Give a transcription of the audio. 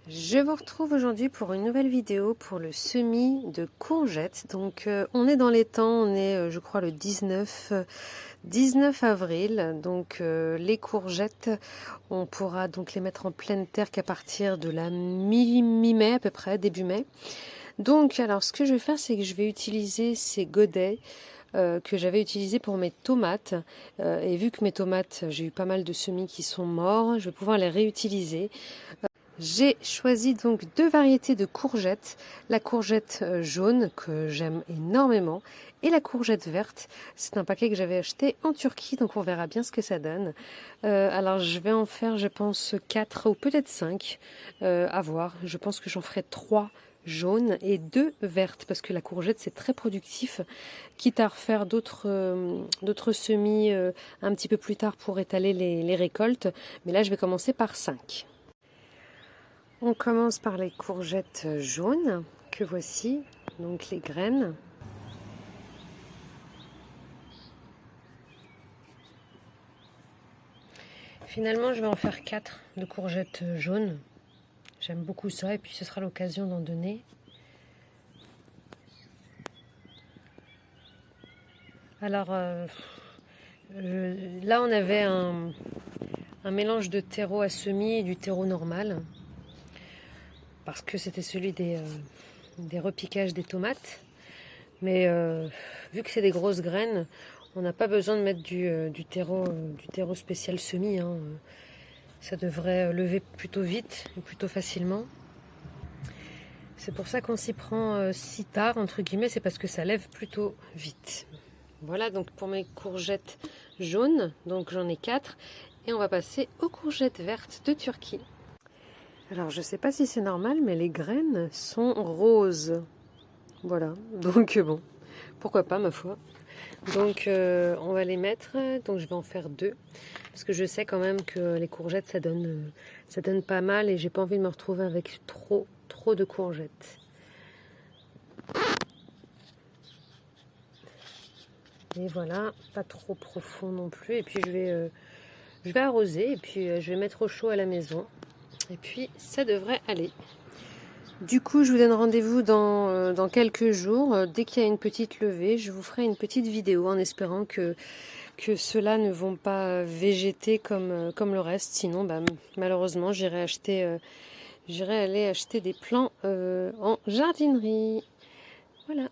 Je vous retrouve aujourd'hui pour une nouvelle vidéo pour le semis de courgettes. Donc on est dans les temps, on est je crois le 19 avril. Donc les courgettes, on pourra donc les mettre en pleine terre qu'à partir de la mi-mai à peu près, début mai. Donc alors ce que je vais faire, c'est que je vais utiliser ces godets que j'avais utilisés pour mes tomates. Et vu que mes tomates, j'ai eu pas mal de semis qui sont morts, je vais pouvoir les réutiliser. J'ai choisi donc deux variétés de courgettes, la courgette jaune que j'aime énormément et la courgette verte. C'est un paquet que j'avais acheté en Turquie, donc on verra bien ce que ça donne. Alors je vais en faire, je pense, 4 ou peut-être 5 à voir. Je pense que j'en ferai 3 jaunes et 2 vertes parce que la courgette c'est très productif, quitte à refaire d'autres semis un petit peu plus tard pour étaler les récoltes. Mais là je vais commencer par 5. On commence par les courgettes jaunes que voici, donc les graines. Finalement, je vais en faire 4 de courgettes jaunes. J'aime beaucoup ça et puis ce sera l'occasion d'en donner. Alors là, on avait un mélange de terreau à semis et du terreau normal parce que c'était celui des repiquages des tomates. Mais vu que c'est des grosses graines, on n'a pas besoin de mettre du terreau spécial semis. Hein. Ça devrait lever plutôt vite et plutôt facilement. C'est pour ça qu'on s'y prend si tard, entre guillemets, c'est parce que ça lève plutôt vite. Voilà donc pour mes courgettes jaunes, donc j'en ai 4. Et on va passer aux courgettes vertes de Turquie. Alors je sais pas si c'est normal, mais les graines sont roses. Voilà, donc bon, pourquoi pas ma foi. Donc on va les mettre, donc je vais en faire 2 parce que je sais quand même que les courgettes ça donne pas mal et j'ai pas envie de me retrouver avec trop de courgettes. Et voilà, pas trop profond non plus. Et puis je vais arroser et puis je vais mettre au chaud à la maison. Et puis ça devrait aller. Du coup, je vous donne rendez-vous dans quelques jours. Dès qu'il y a une petite levée, je vous ferai une petite vidéo en espérant que ceux-là ne vont pas végéter comme le reste. Sinon, bah, malheureusement, j'irai aller acheter des plants en jardinerie. Voilà.